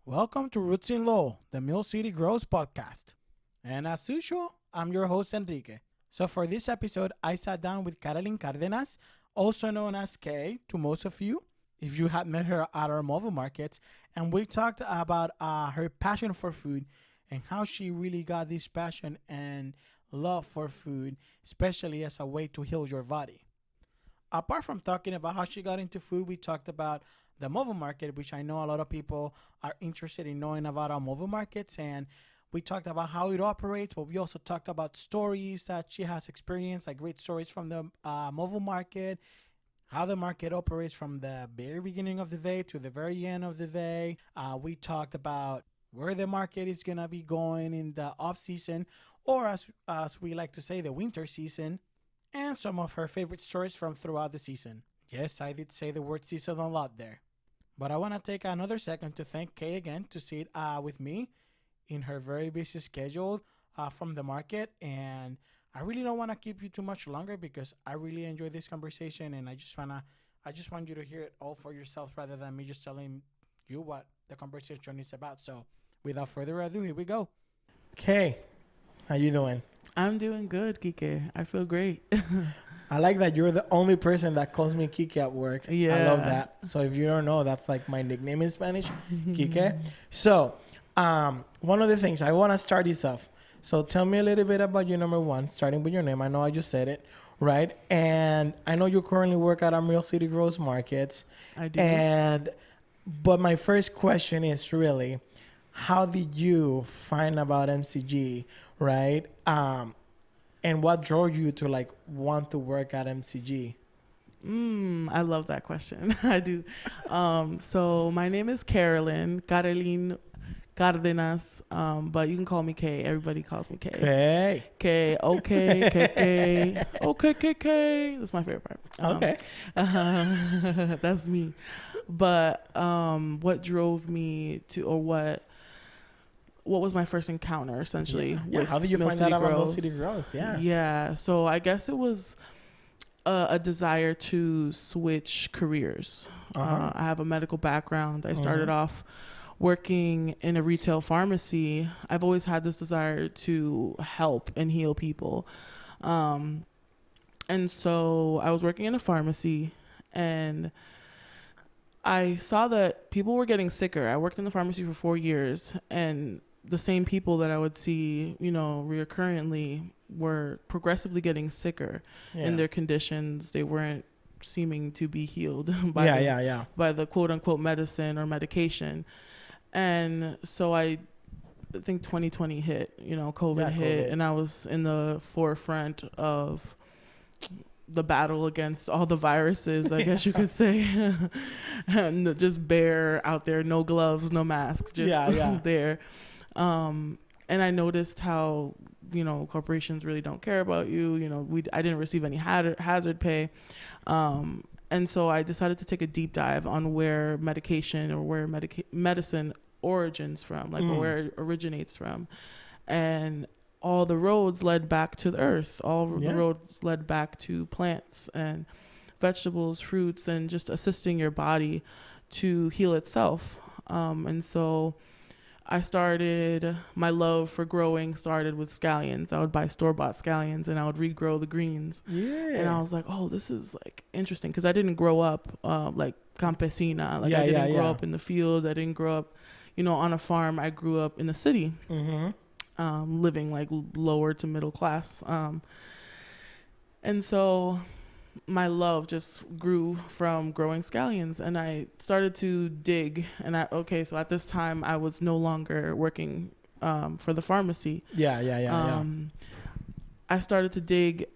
Welcome to Roots In Lowell, the Mill City Grows podcast. And as usual, I'm your host, Enrique. So for this episode, I sat down with Kay Cardenas, also known as Kay to most of you, if you had met her at our mobile markets, and we talked about her passion for food and how she really got this passion and love for food, especially as a way to heal your body. Apart from talking about how she got into food, we talked about the mobile market, which I know a lot of people are interested in knowing about our mobile markets. And we talked about how it operates, but we also talked about stories that she has experienced, like great stories from the mobile market, how the market operates from the very beginning of the day to the very end of the day. We talked about where the market is going to be going in the off season, or as we like to say, the winter season, and some of her favorite stories from throughout the season. Yes, I did say the word season a lot there. But I want to take another second to thank Kay again to sit with me in her very busy schedule from the market. And I really don't want to keep you too much longer because I really enjoy this conversation, and I just want you to hear it all for yourselves rather than me just telling you what the conversation is about. So without further ado, here we go. Kay, how you doing? I'm doing good, Kike. I feel great. I like that you're the only person that calls me Kike at work. Yeah. I love that. So if you don't know, that's like my nickname in Spanish, Kike. So one of the things, I want to start this off. So tell me a little bit about your number one, starting with your name. I know I just said it, right? And I know you currently work at Real City Grows Markets. I do. But my first question is really, how did you find about MCG, right? And what drove you to like want to work at MCG? I love that question. I do. So my name is Caroline Cardenas, but you can call me Kay. Everybody calls me Kay. Okay. Kay, okay, Kay, okay, Kay. That's my favorite part. Okay. That's me. But what drove me to, or what was my first encounter essentially? Yeah. With How did you Mill find City out about Mill Grows? City Grows? Yeah. Yeah. So I guess it was a desire to switch careers. I have a medical background. I started off working in a retail pharmacy. I've always had this desire to help and heal people. And so I was working in a pharmacy, and I saw that people were getting sicker. I worked in the pharmacy for 4 years, and the same people that I would see, reoccurrently were progressively getting sicker in their conditions. They weren't seeming to be healed by the quote unquote medicine or medication. And so I think 2020 hit, COVID hit, and I was in the forefront of the battle against all the viruses, I guess you could say. And just bare out there, no gloves, no masks, just there. And I noticed how, corporations really don't care about you. I didn't receive any hazard pay. And so I decided to take a deep dive on where medication or where medicine origins from, like where it originates from. And all the roads led back to the earth. The roads led back to plants and vegetables, fruits, and just assisting your body to heal itself. And so I started, my love for growing started with scallions. I would buy store-bought scallions and I would regrow the greens. Yeah. And I was like, oh, this is like interesting, because I didn't grow up like campesina. Like I didn't grow up in the field. I didn't grow up, on a farm. I grew up in the city, living like lower to middle class. And so my love just grew from growing scallions, and I started to dig. And so at this time I was no longer working for the pharmacy. I started to dig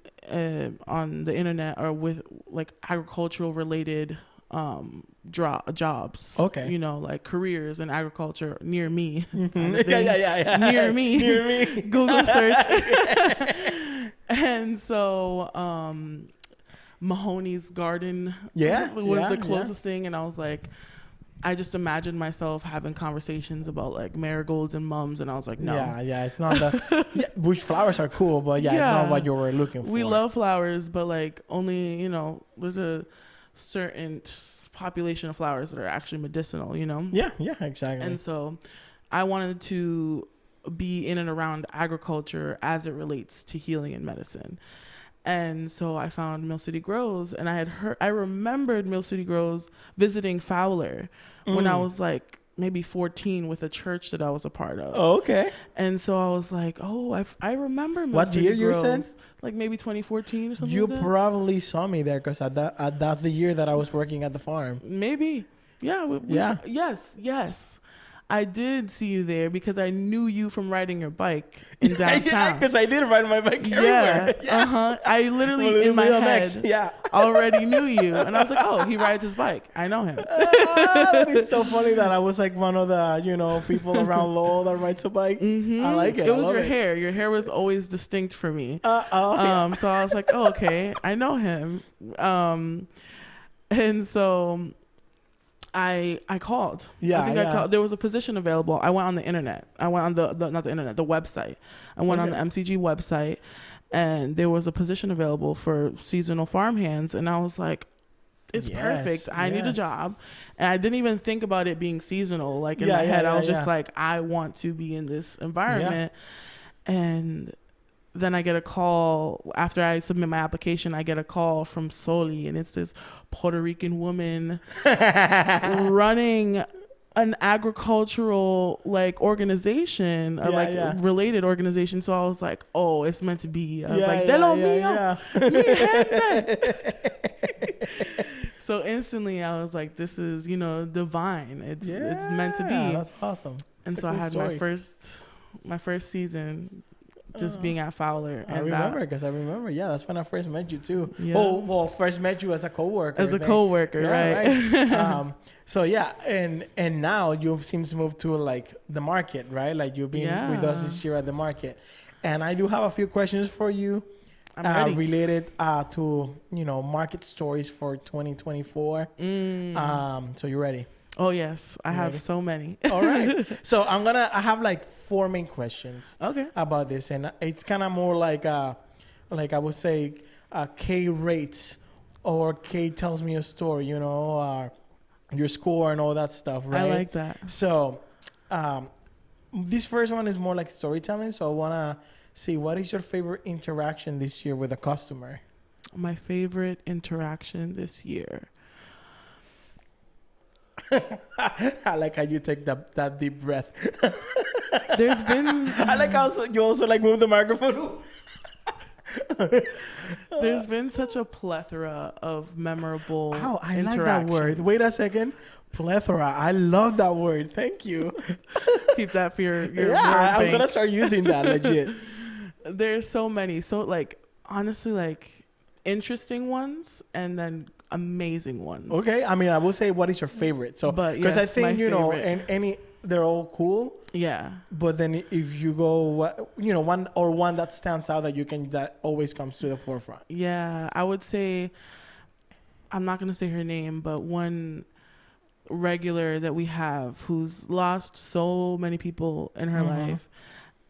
on the internet or with like agricultural related jobs. Okay. Like careers in agriculture near me. Near me. Google search. And so Mahoney's Garden was the closest thing, and I was like, I just imagined myself having conversations about like marigolds and mums, and I was like, no. It's not bush flowers are cool, but it's not what you were looking for. We love flowers, but like only, there's a certain population of flowers that are actually medicinal, you know? Yeah, exactly. And so I wanted to be in and around agriculture as it relates to healing and medicine. And so I found Mill City Grows, and I remembered Mill City Grows visiting Fowler when I was like maybe 14 with a church that I was a part of. Oh, okay. And so I was like, oh, I remember Mill What City year Grows. you said? Like maybe 2014 or something You like that. probably saw me there because that's the year that I was working at the farm. Maybe. Yeah. Yes. I did see you there because I knew you from riding your bike in downtown. Yeah, because I did ride my bike everywhere. Yes. I literally in my head already knew you, and I was like, "Oh, he rides his bike. I know him." That is so funny that I was like one of the people around Lowell that rides a bike. Mm-hmm. I like it. It was your hair. Your hair was always distinct for me. So I was like, "Oh, okay, I know him." And so I called. Yeah, I called. There was a position available. I went on the internet. I went on the website. I went on the MCG website, and there was a position available for seasonal farmhands. And I was like, it's perfect. I need a job. And I didn't even think about it being seasonal. Like in my head, I was just like, I want to be in this environment. Yeah. And then I get a call after I submit my application. I get a call from Soli, and it's this Puerto Rican woman running an agricultural organization, related organization. So I was like, "Oh, it's meant to be." I was like, "De lo mío, mi gente." So instantly, I was like, "This is divine. It's meant to be." That's awesome. And so I had my first season. Just being at Fowler. I remember. Yeah, that's when I first met you too. Yeah. Well, first met you as a coworker. As a coworker, right. So yeah, and now you seem to move to the market, right? Like you've been with us this year at the market, and I do have a few questions for you, related to market stories for 2024. So you ready? Oh yes, I have so many. All right. So I have 4 main questions. Okay. About this, and it's kind of more like I would say, Kay rates or Kay tells me a story, your score and all that stuff, right? I like that. So, this first one is more like storytelling. So I want to see, what is your favorite interaction this year with a customer? My favorite interaction this year. I like how you take that deep breath. There's been... I like how you also move the microphone. There's been such a plethora of memorable I like that word. Wait a second. Plethora. I love that word. Thank you. Keep that for your word I'm bank. going to start using that legit. There's so many. So honestly, interesting ones and then amazing ones. Okay. I mean, I will say, what is your favorite? So, because I think, and they're all cool. Yeah. But then if you go, one that stands out that always comes to the forefront. Yeah. I would say, I'm not going to say her name, but one regular that we have who's lost so many people in her life.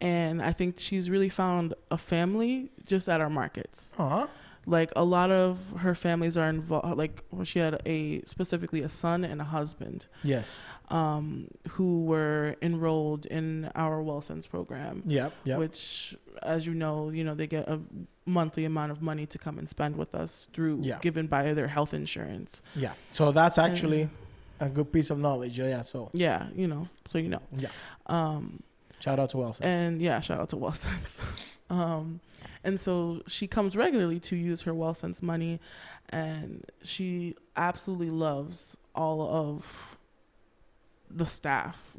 And I think she's really found a family just at our markets. A lot of her families are involved. She had specifically a son and a husband. Yes. Who were enrolled in our WellSense program. Yep. Which, as you know, they get a monthly amount of money to come and spend with us given by their health insurance. Yeah. So that's actually a good piece of knowledge. Yeah. So. Yeah. Yeah. Shout out to WellSense. And shout out to WellSense. And so she comes regularly to use her WellSense money, and she absolutely loves all of the staff.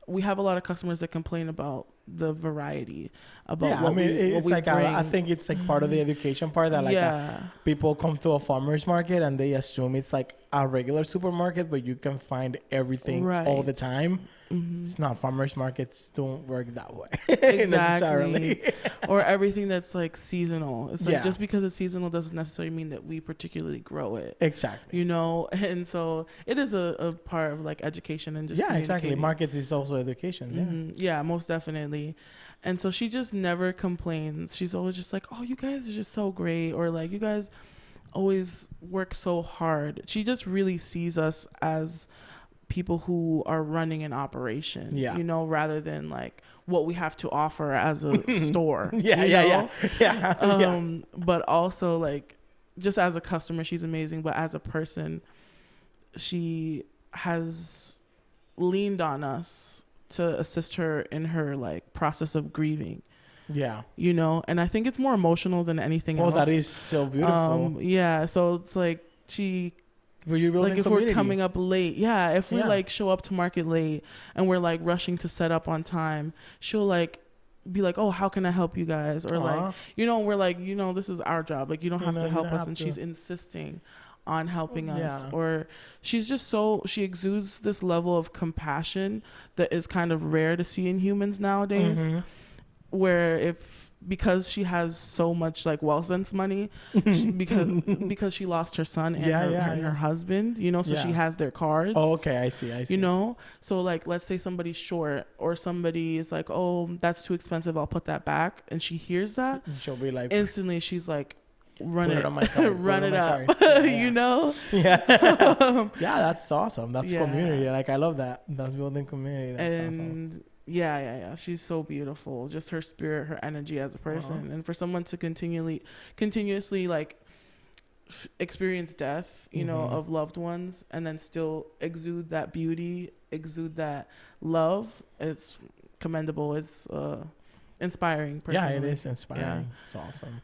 We have a lot of customers that complain about the variety, about what we bring. I think it's part of the education part that people come to a farmer's market and they assume it's a regular supermarket, but you can find everything all the time. It's not. Farmers markets don't work that way. Exactly. Or everything that's seasonal. It's just because it's seasonal doesn't necessarily mean that we particularly grow it. Exactly. And so it is a part of education and just exactly. Markets is also education. Yeah, most definitely. And so she just never complains. She's always just oh, you guys are just so great, or you guys always work so hard. She just really sees us as people who are running an operation, Yeah. you know, rather than like what we have to offer as a store. Yeah, you yeah, know? yeah, yeah. But also like just as a customer, she's amazing. But as a person, she has leaned on us to assist her in her like process of grieving. Yeah. You know, and I think it's more emotional than anything else. Oh, that is so beautiful. Yeah, so it's like she Were you building like if community? we're coming up late, yeah, if we Yeah. like show up to market late and we're like rushing to set up on time, she'll like be like, oh, how can I help you guys? Or like, you know, we're like, you know, this is our job, like you don't have to help us, and she's insisting on helping us. Or she's just she exudes this level of compassion that is kind of rare to see in humans nowadays. Where because she has so much like wealth sense money, because she lost her son and her husband, you know, so she has their cards. Oh, okay, I see. You know, so like let's say somebody's short or somebody is like, oh, that's too expensive, I'll put that back, and she hears that, she'll be like, instantly she's like, run put it on my card, run it up. You know. Yeah. That's awesome. That's community. Like I love that. That's building community. That's awesome. Yeah. She's so beautiful. Just her spirit, her energy as a person, and for someone to continuously like experience death, you know, of loved ones, and then still exude that beauty, exude that love. It's commendable. It's inspiring. Personally. Yeah, it is inspiring. Yeah. It's awesome.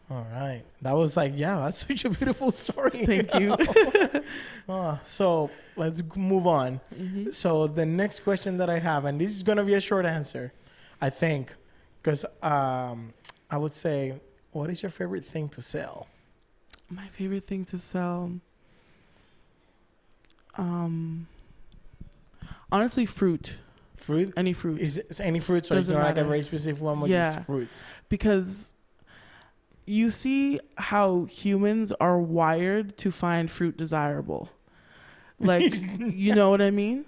All right. That was like, that's such a beautiful story. Thank you. So let's move on. So the next question that I have, and this is going to be a short answer, I think, because I would say, what is your favorite thing to sell? My favorite thing to sell? Honestly, fruit. Fruit? Any fruit. Is it any fruit? So it's not like a very specific one, but just fruits. Because you see how humans are wired to find fruit desirable. Like, you know what I mean?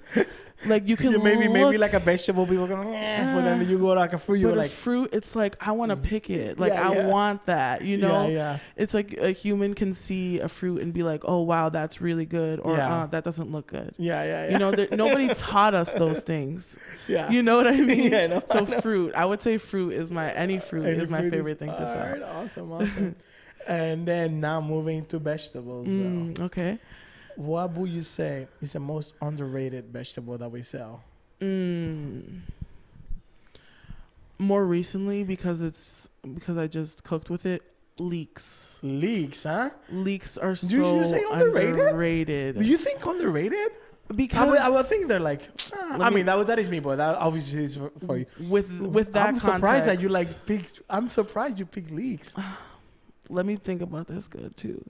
Like you can maybe like a vegetable, people go, but then you go like a fruit, you're like fruit. It's like I want to pick it. Like I want that. You know. Yeah. It's like a human can see a fruit and be like, oh wow, that's really good, or that doesn't look good. Yeah. You know, nobody taught us those things. Yeah. You know what I mean? Yeah, I know, so fruit. I would say fruit is my my favorite thing to sell. All right, awesome. And then now moving to vegetables. Okay. What would you say is the most underrated vegetable that we sell? More recently, because I just cooked with it, leeks. Leeks, huh? Leeks are so you say underrated. Do you think underrated? Because I would think they're like, that is me, but that obviously is for you. With that I'm surprised that you like picked. I'm surprised you picked leeks. Let me think about this good too.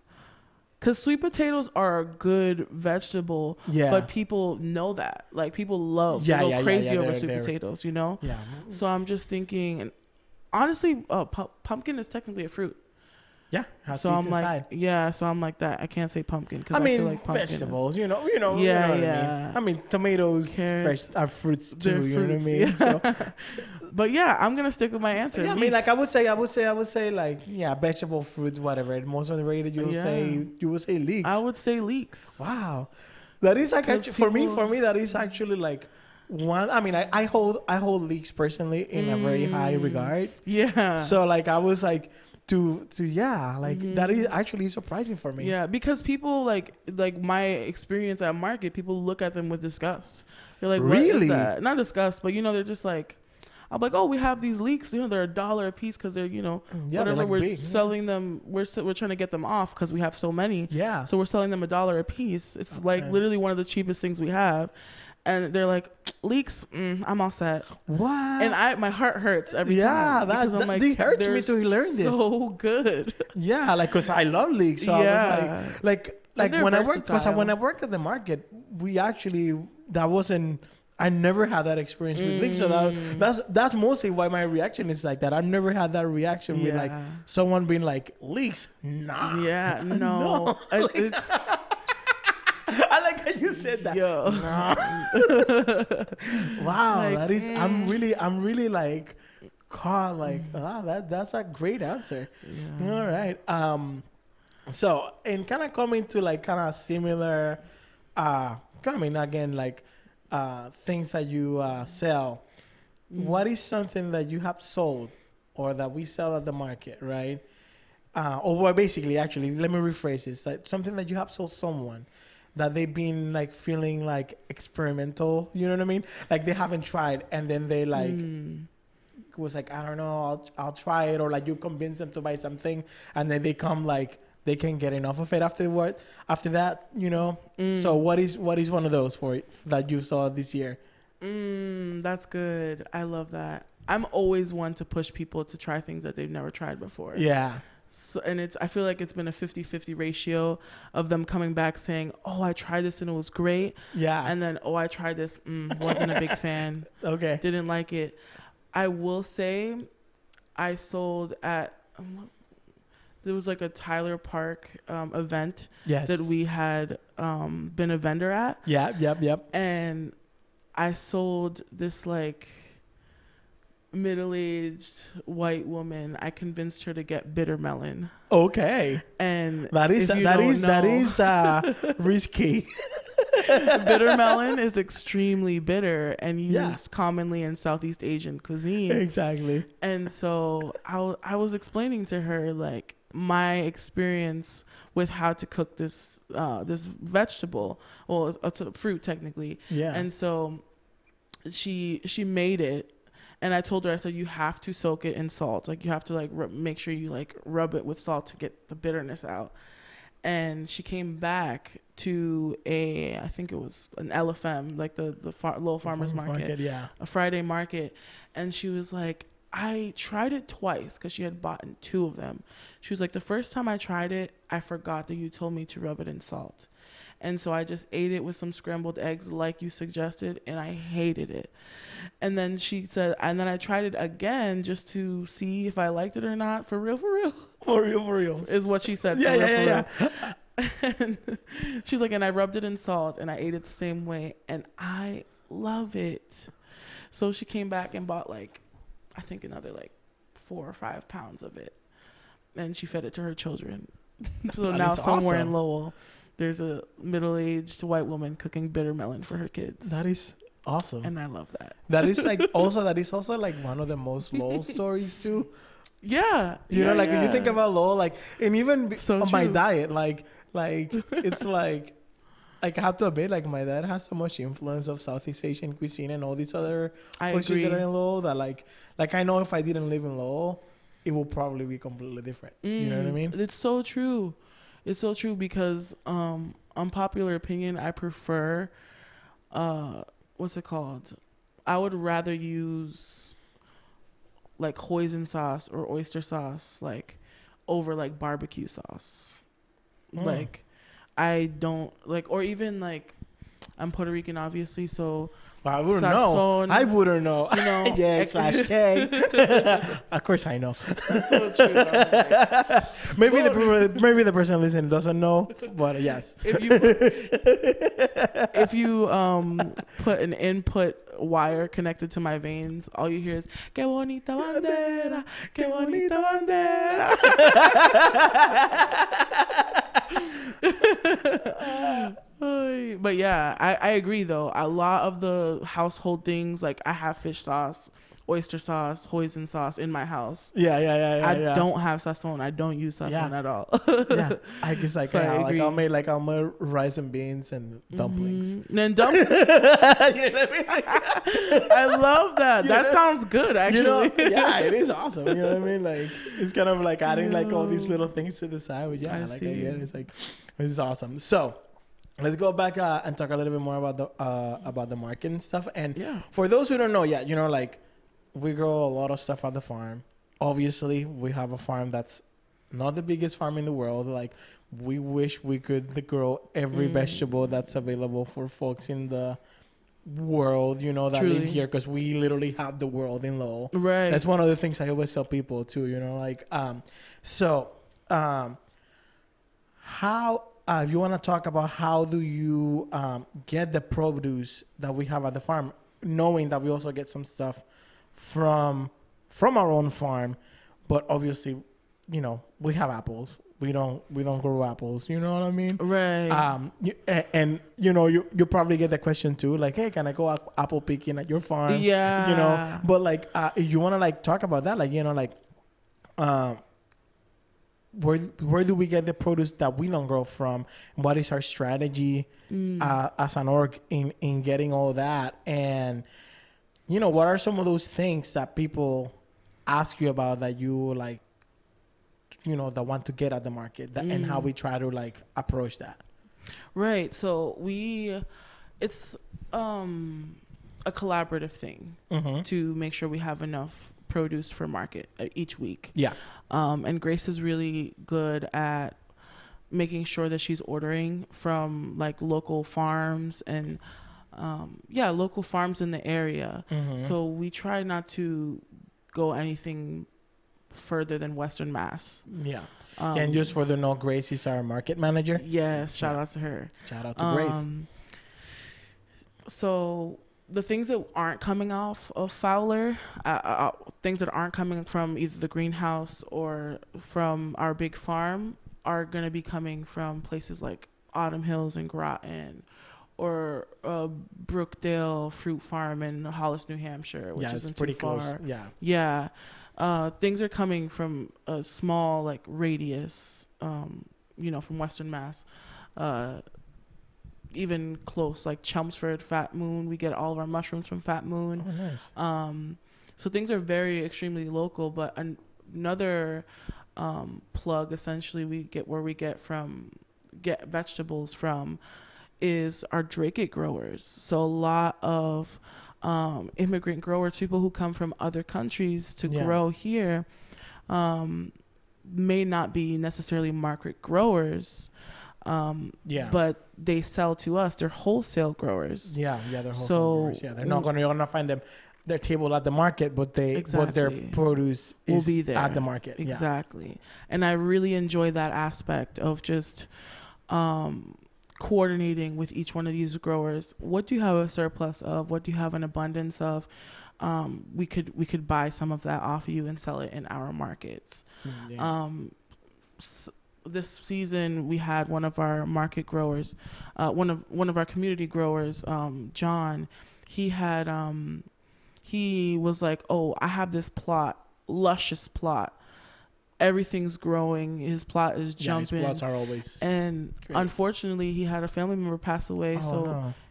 Because sweet potatoes are a good vegetable, but people know that. Like, people go crazy over sweet potatoes, you know? Yeah. So I'm just thinking, honestly, pumpkin is technically a fruit. Yeah. So I'm like, so I'm like that. I can't say pumpkin because I feel like pumpkin vegetables, you know what I mean? Tomatoes, carrots are fruits too, you know what I mean? So, but I'm gonna stick with my answer. Yeah, I mean, like I would say like vegetable, fruits, whatever. Most underrated, you would say leeks. I would say leeks. Wow, that is like actually, for me that is actually like one. I mean, I hold leeks personally in a very high regard. Yeah. So like I was like. That is actually surprising for me. Yeah, because people like my experience at market, people look at them with disgust. They're like, really? What is that? Not disgust, but they're just like, I'm like, oh, we have these leeks. They're $1 a piece because they're whatever. Like we're big, selling them. We're trying to get them off because we have so many. Yeah. So we're selling them $1 a piece. It's like literally one of the cheapest things we have. And they're like, leeks, I'm all set. What? And my heart hurts every time. Yeah, it hurts me to learn this. So good. Yeah, like, because I love leeks. So I was like when I worked at the market, I never had that experience with leeks. So that's mostly why my reaction is like that. I never had that reaction with like someone being like, leeks? Nah. Yeah, no. It's... I like how you said that. Yo. Nah. Wow, like, that is. I'm really like caught. Like, that's a great answer. Yeah. All right. So, and kind of coming to like kind of similar, coming again, like things that you sell. What is something that you have sold or that we sell at the market, right? Or well, basically, actually, let me rephrase this. Like something that you have sold someone that they've been like feeling like experimental, you know what I mean? Like they haven't tried and then they like was like, I don't know, I'll try it, or like you convince them to buy something and then they come like they can't get enough of it after that, you know? So what is one of those for that you saw this year? That's good. I love that. I'm always one to push people to try things that they've never tried before. Yeah. So, and I feel like it's been a 50-50 ratio of them coming back saying, oh, I tried this and it was great. Yeah. And then, oh, I tried this. Wasn't a big fan. Okay. Didn't like it. I will say I sold at, there was like a Tyler Park event that we had been a vendor at. Yep. And I sold this like middle-aged white woman. I convinced her to get bitter melon. Okay. And that is risky. Bitter melon is extremely bitter and used commonly in Southeast Asian cuisine. Exactly. And so I was explaining to her like my experience with how to cook this this vegetable. Well, it's a fruit technically. Yeah. And so she made it. And I told her, I said, you have to soak it in salt. Like, you have to, like, make sure you, like, rub it with salt to get the bitterness out. And she came back to I think it was an LFM, like the Lowell Farmers Market. Yeah. A Friday market. And she was like, I tried it twice because she had bought 2 of them. She was like, the first time I tried it, I forgot that you told me to rub it in salt. And so I just ate it with some scrambled eggs like you suggested, and I hated it. And then she said, and then I tried it again just to see if I liked it or not. For real. For real. Is what she said. Yeah. And she's like, and I rubbed it in salt, and I ate it the same way, and I love it. So she came back and bought, like, I think another, like, 4 or 5 pounds of it. And she fed it to her children. So now somewhere in Lowell, there's a middle-aged white woman cooking bitter melon for her kids. That is awesome. And I love that. That is also like one of the most Lowell stories too. Yeah. You know, like if you think about Lowell, like, and even on my diet, like it's like I have to admit, like my dad has so much influence of Southeast Asian cuisine and all these other places that are in Lowell that like I know if I didn't live in Lowell, it will probably be completely different. You know what I mean? It's so true. It's so true because unpopular opinion, I prefer what's it called? I would rather use like hoisin sauce or oyster sauce like over like barbecue sauce. Like I don't like, or even like I'm Puerto Rican obviously, so I wouldn't know. I wouldn't know. You know, yeah, /K. Of course I know. That's so true. Maybe the person listening doesn't know, but yes. If you put an input wire connected to my veins, all you hear is "Que bonita bandera, que bonita bandera." But yeah, I agree though. A lot of the household things, like I have fish sauce, oyster sauce, hoisin sauce in my house. Yeah. I don't have sazon. I don't use sazon at all. Yeah, I guess like so I'll make rice and beans and dumplings. And dumplings. You know what I mean? I love that. That sounds good, actually. You know, yeah, it is awesome. You know what I mean? Like it's kind of like adding like all these little things to the side. But yeah, I get it. It's like this is awesome. So let's go back and talk a little bit more about the market and stuff. And for those who don't know yet, you know, like we grow a lot of stuff at the farm. Obviously, we have a farm that's not the biggest farm in the world. Like we wish we could grow every vegetable that's available for folks in the world, you know, that live here, because we literally have the world in Lowell. Right. That's one of the things I always tell people too, you know, like how if you want to talk about how do you get the produce that we have at the farm, knowing that we also get some stuff from our own farm, but obviously, you know, we have apples, we don't grow apples. You know what I mean? Right. And you probably get the question too, like, hey, can I go apple picking at your farm? Yeah. But like, if you want to like talk about that, like, like, um, where do we get the produce that we don't grow from? What is our strategy as an org in getting all that? And what are some of those things that people ask you about that you like, that want to get at the market, and how we try to like approach that? Right. So it's a collaborative thing to make sure we have enough produce for market each week. Yeah. And Grace is really good at making sure that she's ordering from like local farms and local farms in the area. So we try not to go anything further than Western Mass. Yeah. And just for the no, Grace is our market manager. Yes, shout out to her. Shout out to Grace. So the things that aren't coming off of Fowler, things that aren't coming from either the greenhouse or from our big farm, are going to be coming from places like Autumn Hills and Groton, or Brookdale Fruit Farm in Hollis, New Hampshire, which isn't pretty too far. close. Yeah. Yeah. Things are coming from a small like radius, from Western Mass. Even close, like Chelmsford, Fat Moon. We get all of our mushrooms from Fat Moon. Oh, nice. So things are very extremely local. But another plug, essentially, we get vegetables from is our Drake growers. So a lot of immigrant growers, people who come from other countries to grow here, may not be necessarily market growers. But they sell to us. They're wholesale growers. Yeah, they're wholesale growers. Yeah, they're not gonna find their table at the market, but their produce will be there at the market. Exactly. Yeah. And I really enjoy that aspect of just coordinating with each one of these growers. What do you have a surplus of? What do you have an abundance of? We could buy some of that off of you and sell it in our markets. This season we had one of our market growers, one of our community growers, John. He was like, "Oh, I have this plot, luscious plot. Everything's growing. His plot is jumping. His plots are always." And great. Unfortunately, he had a family member pass away,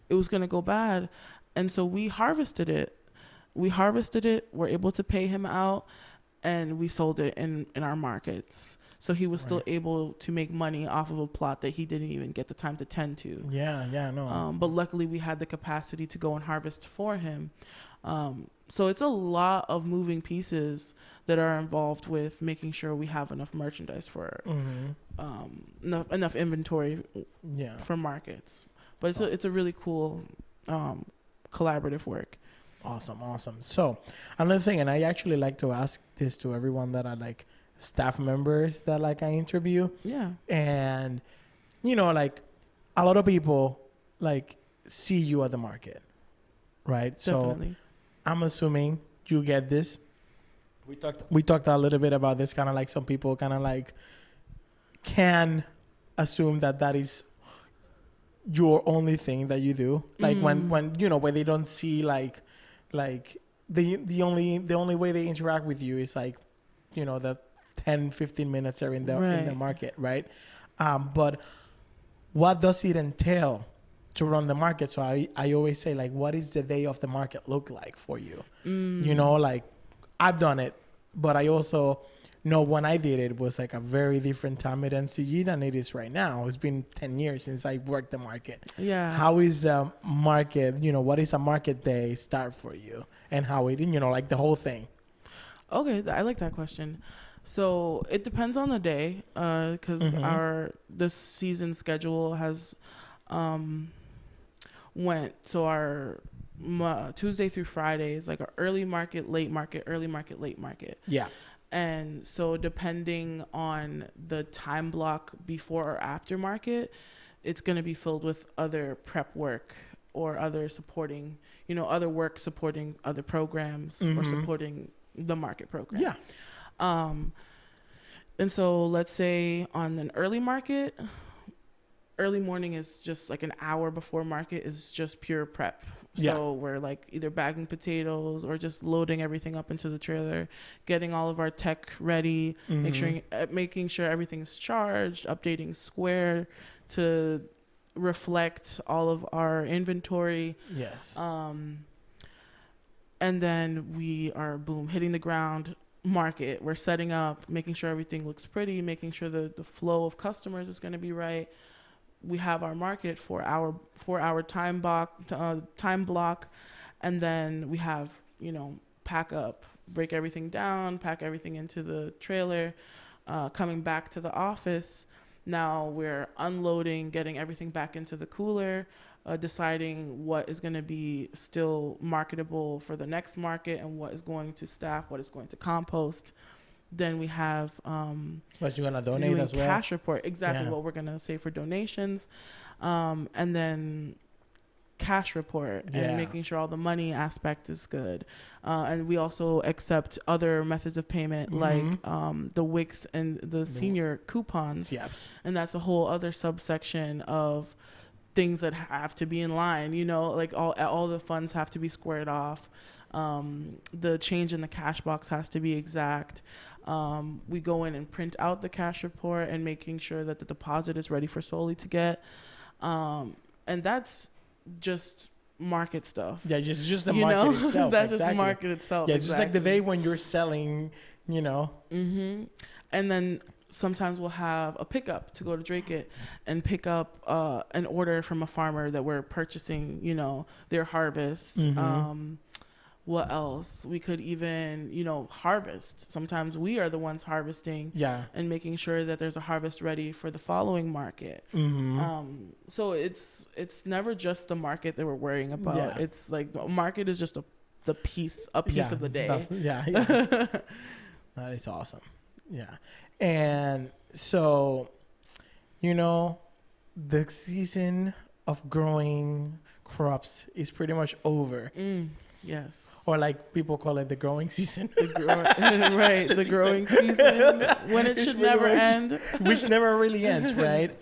it was gonna go bad, and so we harvested it. We're able to pay him out, and we sold it in our markets. So he was still able to make money off of a plot that he didn't even get the time to tend to. But luckily we had the capacity to go and harvest for him. So it's a lot of moving pieces that are involved with making sure we have enough merchandise for enough inventory for markets. But it's a really cool collaborative work. Awesome. So another thing, and I actually like to ask this to everyone that are like staff members that like I interview. Yeah. And like a lot of people like see you at the market, right? Definitely. So I'm assuming you get this. We talked a little bit about this, kind of like some people kind of like can assume that is your only thing that you do. Like when when they don't see like the only way they interact with you is like the 10-15 minutes are in the market, right? But what does it entail to run the market? So I always say, like, what is the day of the market look like for you? Like I've done it, but I also know when I did it was like a very different time at MCG than it is right now. It's been 10 years since I worked the market. Yeah. How is the market, what is a market day start for you, and how it, like the whole thing? Okay, I like that question. So it depends on the day, because this season schedule has our Tuesday through Friday is like our early market, late market, early market, late market. Yeah. And so depending on the time block before or after market, it's going to be filled with other prep work or other supporting, other work supporting other programs or supporting the market program. Yeah. And so let's say on an early market, early morning is just like an hour before market is just pure prep. So we're like either bagging potatoes or just loading everything up into the trailer, getting all of our tech ready, making sure everything's charged, updating Square to reflect all of our inventory. Yes. And then we are hitting the ground. Market, we're setting up, making sure everything looks pretty, making sure the flow of customers is going to be right. We have our market for our time block, and then we have, pack up, break everything down, pack everything into the trailer, coming back to the office. Now we're unloading, getting everything back into the cooler, deciding what is going to be still marketable for the next market and what is going to staff, what is going to compost. Then we have what you're gonna donate as well. Cash report, exactly what we're gonna say for donations, and then cash report and making sure all the money aspect is good. And we also accept other methods of payment like the Wix and the senior coupons. Yes, and that's a whole other subsection of things that have to be in line. Like all the funds have to be squared off. The change in the cash box has to be exact. We go in and print out the cash report and making sure that the deposit is ready for Soli to get. And that's just market stuff. Yeah, just the market itself. That's just market itself. Yeah, it's just like the day when you're selling, And then sometimes we'll have a pickup to go to Drake It and pick up an order from a farmer that we're purchasing, their harvest. What else? We could even, harvest. Sometimes we are the ones harvesting and making sure that there's a harvest ready for the following market. So it's never just the market that we're worrying about. Yeah. It's like the market is just a piece of the day. That is awesome. Yeah. And so, the season of growing crops is pretty much over. Yes. Or like people call it the growing season. Right. The growing season when it should never end. Which never really ends, right?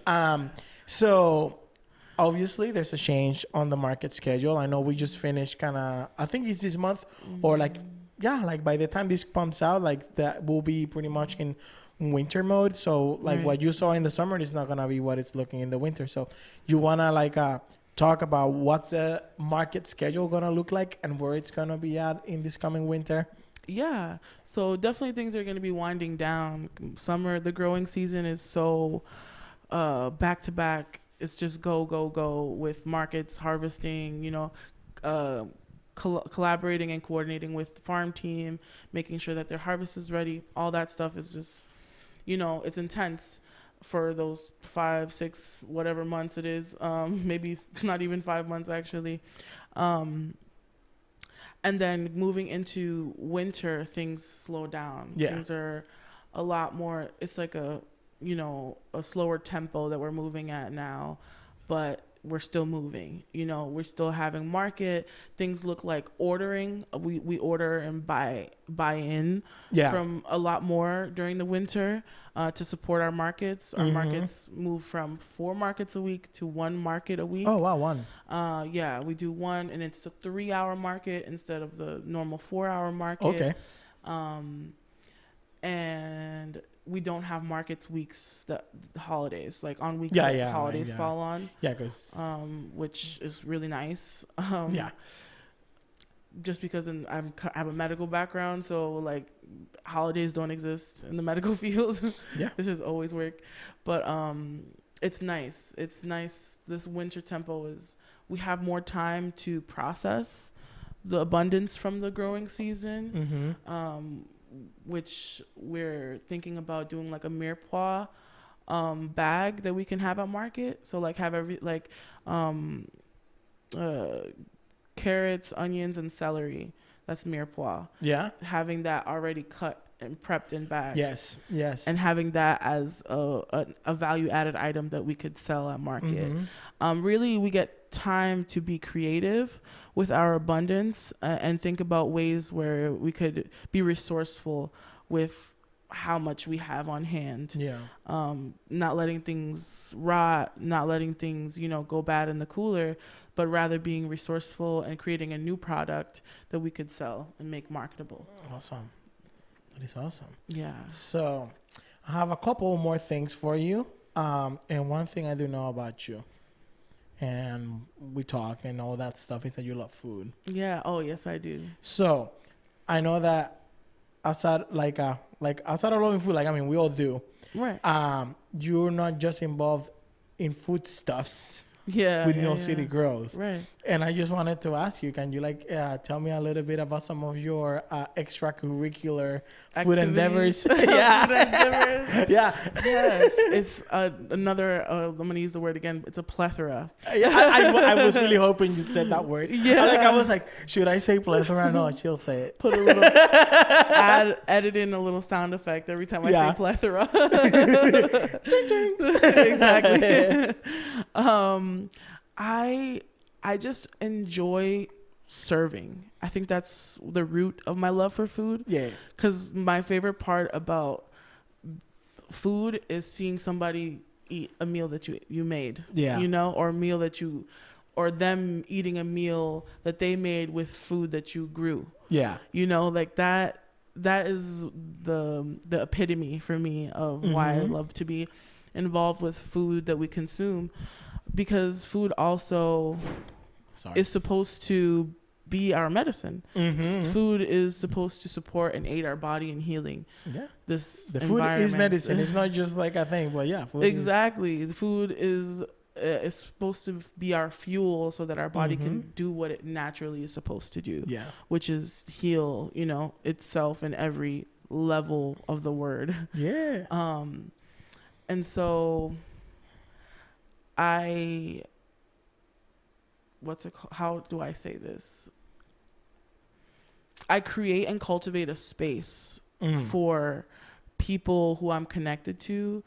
So obviously there's a change on the market schedule. I know we just finished I think it's this month or like by the time this comes out, like that will be pretty much in winter mode. So like what you saw in the summer is not going to be what it's looking in the winter. So you want to talk about what's the market schedule going to look like and where it's going to be at in this coming winter? Yeah. So definitely things are going to be winding down. Summer, the growing season is so back to back. It's just go, go, go with markets, harvesting, collaborating and coordinating with the farm team, making sure that their harvest is ready. All that stuff is just, it's intense for those 5, 6, whatever months it is, maybe not even 5 months actually. And then moving into winter, things slow down. Yeah. Things are a lot more, it's like a slower tempo that we're moving at now, but we're still moving. We're still having market. Things look like ordering. We order and buy in from a lot more during the winter to support our markets. Our markets move from 4 markets a week to 1 market a week. Oh, wow, 1. We do 1, and it's a 3-hour market instead of the normal 4-hour market. Okay. And we don't have markets weeks that holidays, like on weeks that holidays fall on. Yeah, because which is really nice. Just because I have a medical background, so like holidays don't exist in the medical field. It's just always work. But it's nice. It's nice. This winter tempo is, we have more time to process the abundance from the growing season. Which we're thinking about doing like a mirepoix bag that we can have at market. So like have carrots, onions, and celery. That's mirepoix. Yeah. Having that already cut and prepped in bags. Yes. And having that as a value added item that we could sell at market. Really, we get time to be creative with our abundance and think about ways where we could be resourceful with how much we have on hand. Yeah. Not letting things rot, not letting things, go bad in the cooler, but rather being resourceful and creating a new product that we could sell and make marketable. Awesome. That is awesome. Yeah. So I have a couple more things for you. And one thing I do know about you, and we talk and all that stuff, is that you love food. Yeah. Oh, yes, I do. So I know that outside outside of loving food, we all do. Right. You're not just involved in foodstuffs. Yeah. With Mill City Grows. Right. And I just wanted to ask you, can you tell me a little bit about some of your extracurricular food endeavors? Yeah. Food endeavors. Yeah. Yes. It's another, I'm going to use the word again. It's a plethora. Yeah, I was really hoping you said that word. Yeah. I was like, should I say plethora? No, she'll say it. Put a little, edit in a little sound effect every time I say plethora. Exactly. I just enjoy serving. I think that's the root of my love for food. Yeah. Because my favorite part about food is seeing somebody eat a meal that you made. Yeah. Or a meal that or them eating a meal that they made with food that you grew. Yeah. That is the epitome for me of why I love to be involved with food that we consume, because food also is supposed to be our medicine. Food is supposed to support and aid our body in healing. Yeah, the food is medicine. It's not just like a thing, but yeah, food exactly. The food is supposed to be our fuel so that our body can do what it naturally is supposed to do. Yeah, which is heal, itself in every level of the word. Yeah. And so how do I say this? I create and cultivate a space for people who I'm connected to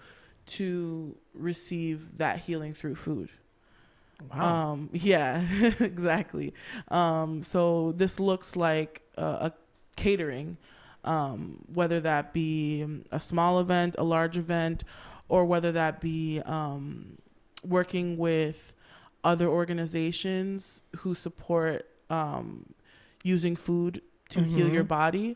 receive that healing through food. Wow. Yeah, exactly. So this looks like a catering, whether that be a small event, a large event, or whether that be working with other organizations who support using food to heal your body,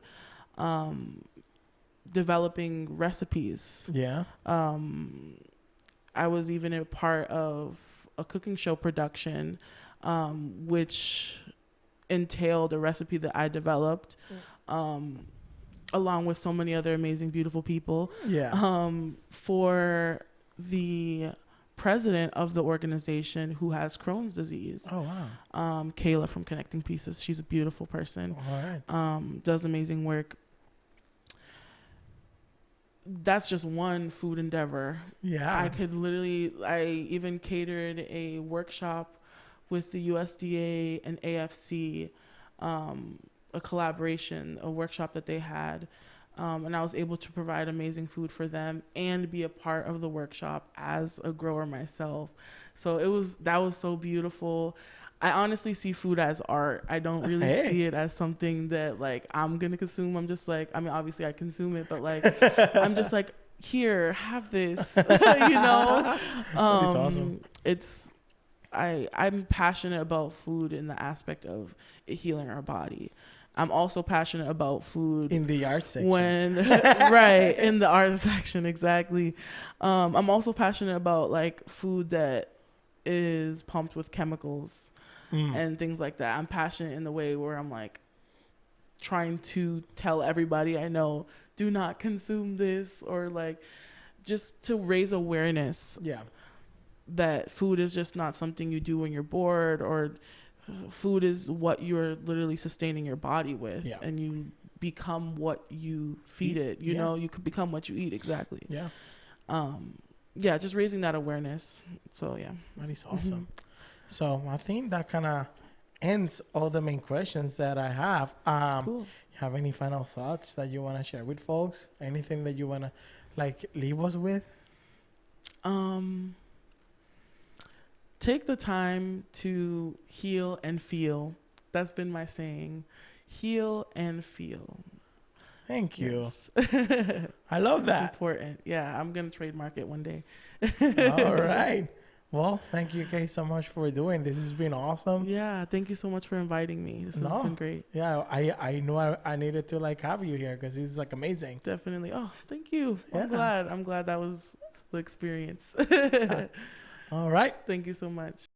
developing recipes. Yeah. I was even a part of a cooking show production, which entailed a recipe that I developed, along with so many other amazing, beautiful people. Yeah. For the president of the organization who has Crohn's disease. Oh, wow. Kayla from Connecting Pieces. She's a beautiful person. All right. Does amazing work. That's just one food endeavor. Yeah. I even catered a workshop with the USDA and AFC, a collaboration, a workshop that they had. And I was able to provide amazing food for them and be a part of the workshop as a grower myself. So that was so beautiful. I honestly see food as art. I don't really see it as something that I'm going to consume. I'm just obviously I consume it, but I'm just here, have this, That's awesome. I'm passionate about food in the aspect of it healing our body. I'm also passionate about food in the art section. Right, in the art section, exactly. I'm also passionate about food that is pumped with chemicals and things like that. I'm passionate in the way where I'm trying to tell everybody I know, do not consume this, or just to raise awareness. Yeah, that food is just not something you do when you're bored, or food is what you're literally sustaining your body with. Yeah. And you become what you feed it. You know, you could become what you eat. Exactly. Yeah. Yeah, just raising that awareness. So yeah. That is awesome. So I think that kind of ends all the main questions that I have. Cool. You have any final thoughts that you want to share with folks? Anything that you want to leave us with? Take the time to heal and feel. That's been my saying. Heal and feel. Thank you. Yes. I love It's that. important. Yeah, I'm gonna trademark it one day. All right. Well, thank you, Kay, so much for doing this. This has been awesome. Yeah, thank you so much for inviting me. This has been great. Yeah, I knew I needed to like have you here because it's like amazing. Definitely. Oh, thank you. Yeah. I'm glad that was the experience. All right. Thank you so much.